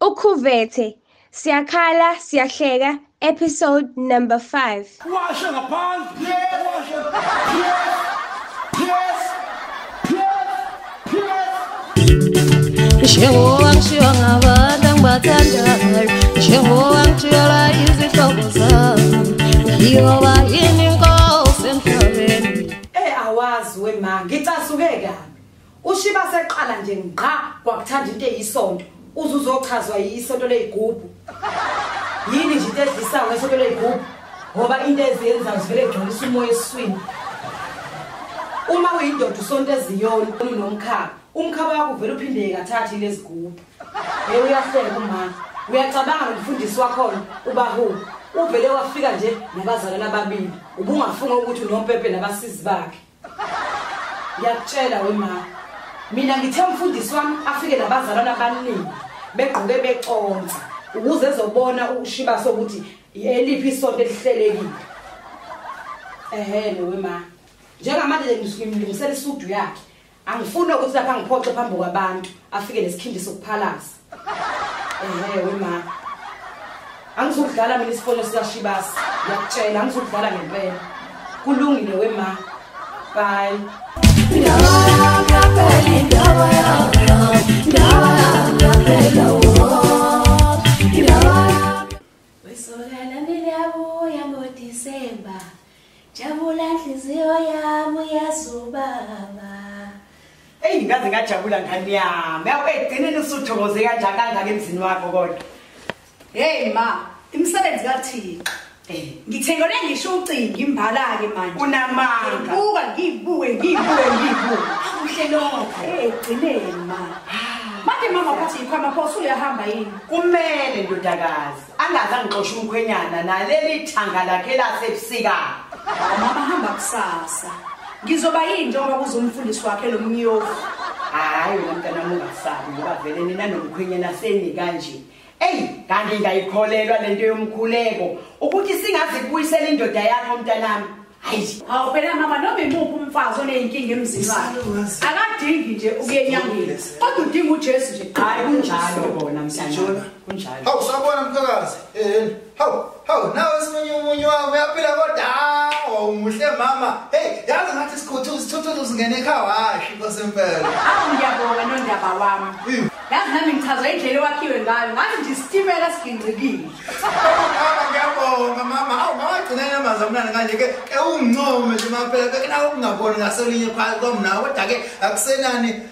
Ukhuvethe, Siyakhala Siyahleka, episode number 5. Washa ngaphansi. Njengoba ngishiwa ngabantu angibathandayo, njengoba ngitshela izihlobo zami, ngiyoba yini inkosi emhlabeni. Awazi wema ngicasuke kabi. Ushiba seqala nje ngqa kwakuthanda into eyisonto. Uzuzochazwa yisonto leyigubu. Yini nje into edlisayo ngesonto leyigubu? Ngoba into eziyenza zivele egcwalisa umoya eswini. Uma uyindoda usonto eziyona unomkhaba. Umkhaba wakho uvela uphinde kathathu lezigubu. Uyahleka uma uyacabanga nomfundisi wakho ubahu. Uvele wafika nje nabazalana ababili. Ubungafunga ukuthi unompepe nabasizi bakhe. Ngiyakutshela wema. Mina ngithe umfundisi wami afike nabazalana abaningi begqoke beconza ukuze ezobona ushiba sokuthi eliphi isonto elihlelekile. Wema. Njengamanje ngimlungisela isudu yakhe. Angifuni ukuthi lapha ngiphoxe phambi kwabantu afike nesikhindi sokuphalaza. Wema. Angizokudlala mina isifonyo sika Shibasi. Ngiyakutshela angizokudlala ngempela. Kulungile wema. Bye. Wesolana niliyabuya ngoDisemba. Jabula inhliziyo yami yasubaba. Ngaze ngajabula ngani yami. Yabe egcineni usuthokoze kanjani kangaka emzini wakho kodwa. Hey ma, imsebenzi kaThixo. Ngithengele ngisho ucingo imbala ke manje. Unamanga. Buka ngibuke. Akuhle lokho. Gcineni ma. Manje mama phathi ikhama phoso uyahamba yini? Kumele ndodakazi. Angaze angixoxe umkhwenyana naleli thanga lakhe lasebusika. Mama hamba kusasa. Ngizoba yini njengoba kuzomfundisi wakhe lo mnyofu. Hayi wena mntana ungasabi ngoba vele nina nomkhwenyana seni kanje. Kanti ngayikholelwa lento yomkhuleko ukuthi singazibuyisela indoda yakho mntanami. Hayi. Hawu phela mama noma imuphi umfazi oneyinkinga emzini wakhe. Akadingi nje ukuyenyangeni. Kodwa udinga uJesu nje. Hayi kunjalo bona mntanami. Kunjalo. Hawu sabona mkhakazi. Hawu nawe simunye wami uyaphila kodwa umuhle mama. Yazi ngathi isithuthu singene ekhaya nkosempela. Ngiyabonga nondaba wami. Yazi nami ngichaza indlela wakhiwe ngayo. Ngathi nje isitimela sigingcikile. Ngiyabonga mama. Hawu mawagcina amazwi amnandi kanje ke ungincome nje maphela ke nawe ungaboni ngaselinye phakathi kwamna kodwa ke akusenani.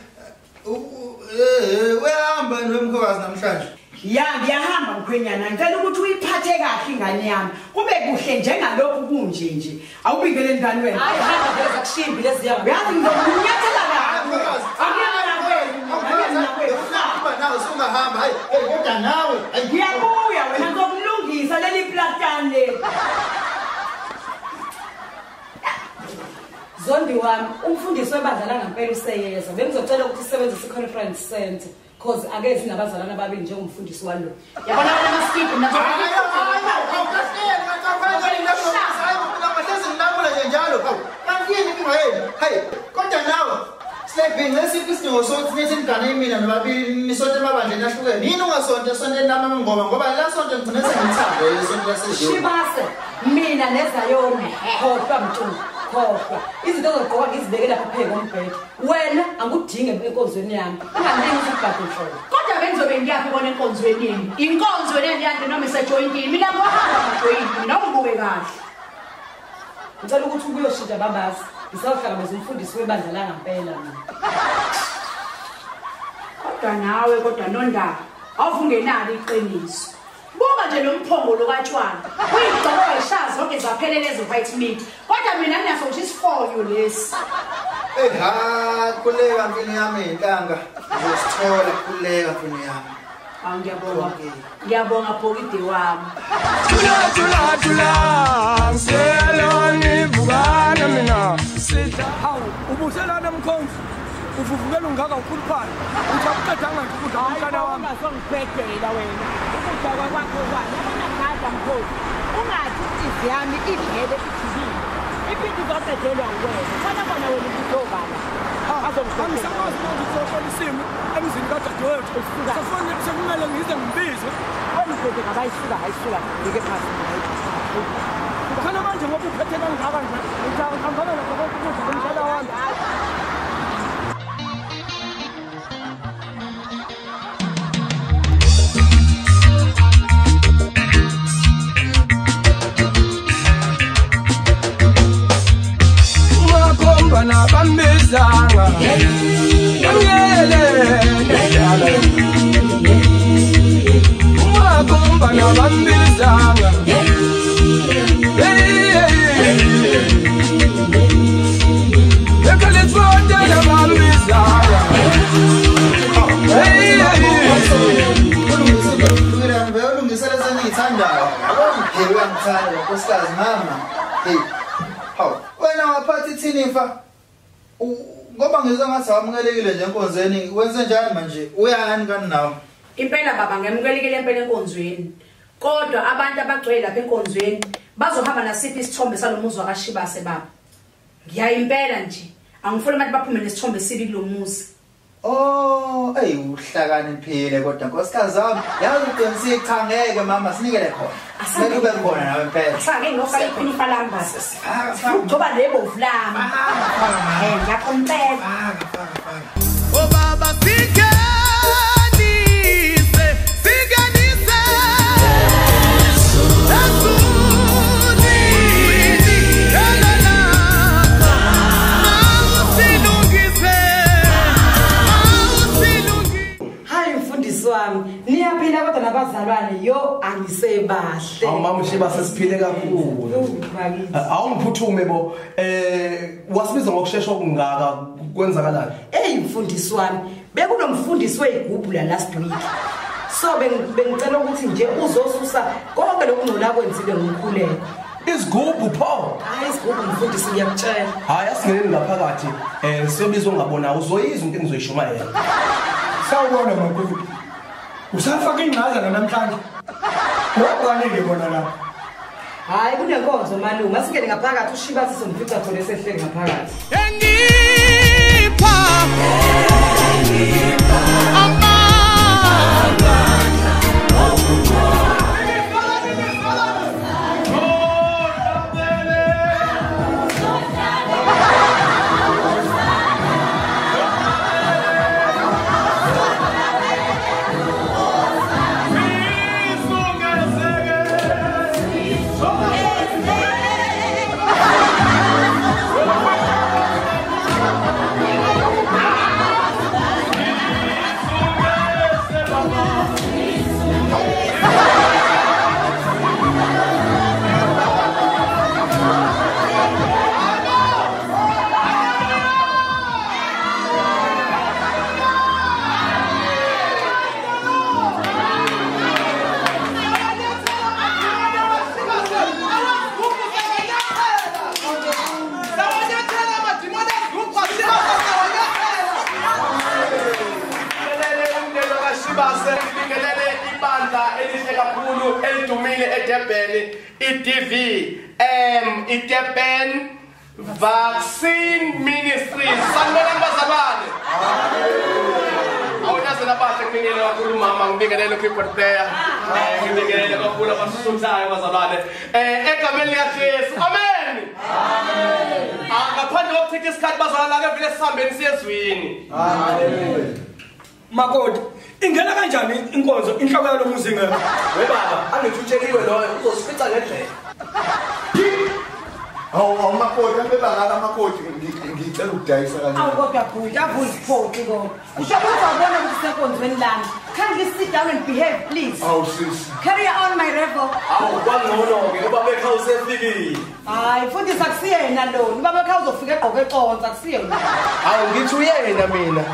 Uyahamba nomkhosikazi namhlanje. Ngiyahamba mkhwenyana ngicela ukuthi uyiphathe kahle ingane yami kube kuhle njengalokhu kunje nje awubingele ngani wena hayi hamba phela zakushimbi lezi yami yazi ngizokunyathela kahle nawe sungahamba hayi kodwa nawe ngiyabuya wena ngizokulungisa leli platani le Zondi wami umfundisi webandla ngempela useyeza bengizocela ukuthi sisebenzise i-conference center cause ake sinabazalana ababili njengomfundisi walo yabona wena maskiphi nazo kodwa nawe Sleping lesiphi isidingo sokuthi nithi ingane mina nobabili nisonto emabandleni ahlukene yini ungasonto esontweni lami ngoba la sonto ngigcine sengithanda isonto lasezweni Shibase mina nezayona khohlwa mntunu khohlwa izinto zogqoka ngizibeke lapha phezulu kombhede wena angudinge enkonzweni yami unganingi usibhadle nhlobo Kodwa bengizobe ngiyaphi kona enkonzweni yini inkonzo lendiyande noma isejointini mina ngohamba amajointi mina ungibuke kahle Ngicela ukuthi ukuyoshintsha babazi ngisawuhlangabeza umfundisi webandla la ngempela mina Kodwa nondaba awufungenali iqiniso Buka nje nomphongo lokatshwana uyigcobo eshazi zonke zaphelele white meat kodwa mina nginaso nje isifonyo lesi kuleka mfini yami intanga ngizosithola kuleka mfini yami Ngiyabonga bhokide wami Seloni bugana mina sidla hawu ubuselana mkhonzi uvuvukela ungaka ukhuluphana uthaqedanga ukudla umntana wami ungasongiphetela wena ukudla kwakho kwani yabona ngaza mkhonzi ungathi izi yami ivele ijibile iphindi izophethelwa nguwena khona wena ubuzobala azongiphetela angazi manje sohlola isimo emzini kadadewethu. Safanele sekumele ngize ngibize. Ayikude kabayisuka hayisuka ngike phansi. Khona manje ngoba uphethe kangaka nje. Ngihambana nakho konke ukudla komhlaba wami. Bana bambizanga ngiyele Makomba na bambizanga Ekaletsonde na bambizanga Ulungisele sengiyithandayo. Hey uyangithanda nkosikazi mama. Hey. Hawu, wena waphathi thini mfa? Ngoba ngizwe ngathi awamukelekile nje enkonzweni, wenze njani manje? Uyani kani nawe? Impela baba ngemukelekile empela enkonzweni. Kodwa abantu abagcwele lapha enkonzweni bazohamba nasiphi isithombe salomuzi wakashibase baba. Ngiyayimpela nje. Angifuni abantu baphume nesithombe sibi kulomuzi. Oh, uhlakaniphile kodwa nkosikazi wami. Yazi uqinisile cha ngeke mama sinikele khona. Asike kube khona nawe impela. Asake ngofaka iphinifa lamba. Ngoba lebo uvlama. Ngakho impela. Oh baba siganise niyaphila kodwa nabazalwane yo angisebahle. Mama Shiba sesiphile kakhulu. Awungiphuthume bo wasibiza ngokusheshsha okungaka kwenzakalani? Mfundisi wami bekunomfundisi weigubhu la last week. So bengicela ukuthi nje uzosusa konke lokungcola kwenzile ngomkhuleko. Isigubhu pho? Hayi isigubhu mfundisi ngiyakutshela. Hayi asingene ngaphakathi siyobizwa ungabona uzoyizwa into engizoyishumayela. Sawubona makhulu. Usafaka ingqaza namhlanje. Ngokwani bona la. Hayi kunenkonzo malungu asingene ngaphakathi uShiba sizomfica khona esehlele ngaphakathi. Engipha Durban Vaccine Ministries. Sanibona mbazalwane. Awuyazi lapha ngibingelele kakhulu mama ngibingelele keyboard player. Ngibingelele kakhulu abasuthayo bazalwane. Egameni likaJesu. Amen. Amen. Ngaphandle kokuchitha isikhathi bazalwane ake vele sihambeni siyezwini. Amen. Makoti, ingena kanjani inkonzo inhloko yalo muzi ngeke? We baba, angithutsheliwe loyo uzosifica ngendlela. Awu makoti ambebangaka makoti ngicela ukudayisa kanje. Awu kodwa bhuti avuliphoqi kodwa. Ushabe uzabona ukuthi sekonzweni lami. Can you sit down and behave please? Awu sis. Carry on my revel. Awu kwangcono ke ubaba ekhaya usefikile. Hayi futhi sakusiyena lo. Ubaba ekhaya uzofika egqoke eqonza kusiyena. Awu ngithi uyena mina.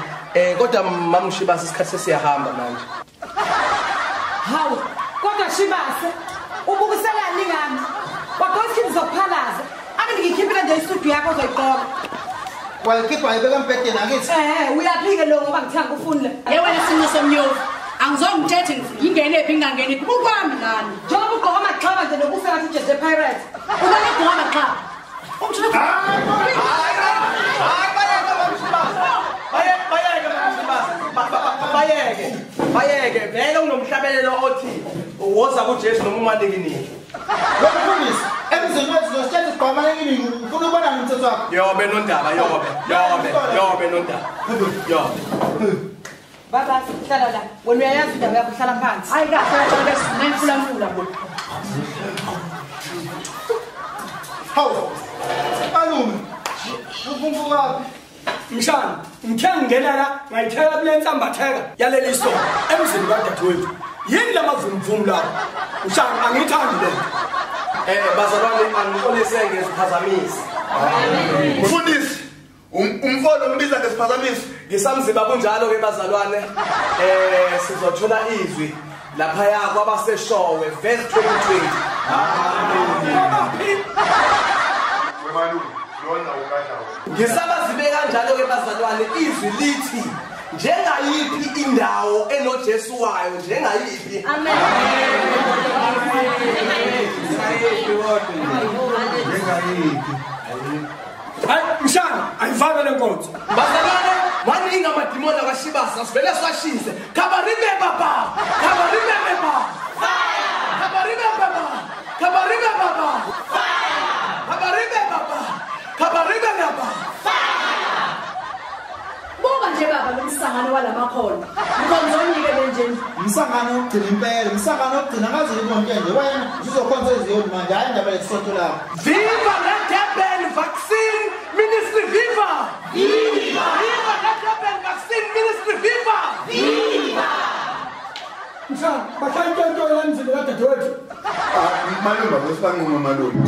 Kodwa mama Shiba isikhathi sesiyahamba manje. Hawu kodwa Shibase ubukuselani ngami? Wakhosi ngizophalaza. Ngikhiphela nje isudu yakho ozoyiqoka. Wayikhipha ayibeka empedeni akithi. Uyaphike lo ngoba ngithanga ufunile. Wena sinqo somnyovu. Angizongithethe ngingene ephi ngingangeni ukwami lana. Njengoba ugqoka amaxhaba nje nokufika ukuthi nje pirate. Ubale ugqoka amaxhaba. Umthula. Hayi. Baya bayeke vele unomhlabelelo othi woza kuJesu noma unganiki nini. Wemfundisi, emzini wethu zositshela igqwama lenini ufuna ukubona nomthetho wakho. Yobe nondaba, yobe nondaba. Yobe. Baba hlala la. Wena uyayazi indawo yakho hlala phansi. Hayi kahle bese nemfulamfula bo. Hawu. Malume. Uphumbuka laphi? Mshana, ngithe ngingena la ngayitheka kule nsambatheka yaleli so emzini kadadewethu. Yini lamavumvumu lawo? Mshana angithandi lento. Bazalwane angiqolise ngesiphazamisi. Mfundisi, umfolo umbiza ngesiphazamisi. Ngisamziba kunjalo ke bazalwane. Sizothola izwi lapha ya kwabaseshowe verse 2020. Wemalume, lona ukadlawo. Ngisabazibe kanjalo ke bazalwane izwi lithi njengayiphi indawo enoJesu wayo njengayiphi. Amen. Hayi mshana ayivana lenkonzo. Bazalwane manje ingamadimoni akashibasa sivele swashise. Kabarime baba. Kabarime baba. Fire. Kabarime baba. Kabarime baba. Fire. Kabarime baba. Kabarime baba. Buka nje baba lomsangano walamakhono. Ngikhonzonike nje. Umsangano ogcina impela, umsangano ogcina ngaze likonke nje wena uzokhonza iziyoni manje hayi indaba lesonto lakho. Viva la Durban Vaccine Ministry, viva! Viva! Viva la Durban Vaccine Ministry, viva! Viva! Mshana, bakhaya into emzini kadadewethu. Malume, wesibanquma malume.